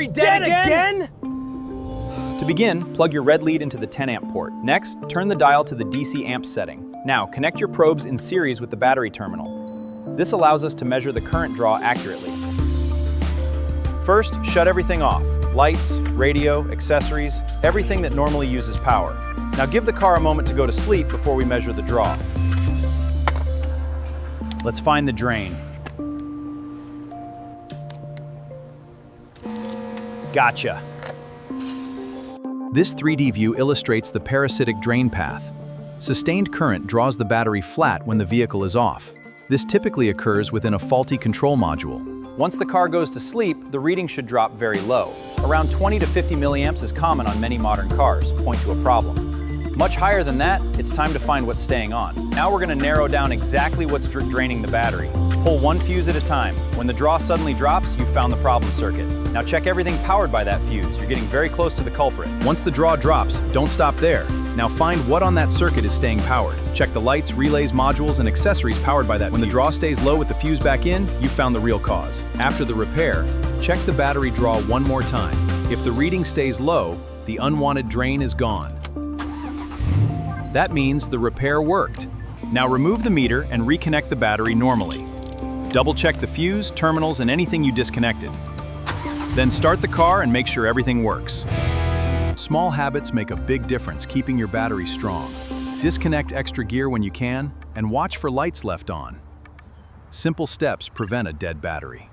battery dead again? To begin, plug your red lead into the 10 amp port. Next, turn the dial to the DC amp setting. Now, connect your probes in series with the battery terminal. This allows us to measure the current draw accurately. First, shut everything off. Lights, radio, accessories, everything that normally uses power. Now give the car a moment to go to sleep before we measure the draw. Let's find the drain. Gotcha. This 3D view illustrates the parasitic drain path. Sustained current draws the battery flat when the vehicle is off. This typically occurs within a faulty control module. Once the car goes to sleep, the reading should drop very low. Around 20 to 50 milliamps is common on many modern cars, point to a problem. Much higher than that, it's time to find what's staying on. Now we're going to narrow down exactly what's draining the battery. Pull one fuse at a time. When the draw suddenly drops, you've found the problem circuit. Now check everything powered by that fuse. You're getting very close to the culprit. Once the draw drops, don't stop there. Now find what on that circuit is staying powered. Check the lights, relays, modules, and accessories powered by that fuse. When the draw stays low with the fuse back in, you've found the real cause. After the repair, check the battery draw one more time. If the reading stays low, the unwanted drain is gone. That means the repair worked. Now remove the meter and reconnect the battery normally. Double-check the fuse, terminals, and anything you disconnected. Then start the car and make sure everything works. Small habits make a big difference keeping your battery strong. Disconnect extra gear when you can, and watch for lights left on. Simple steps prevent a dead battery.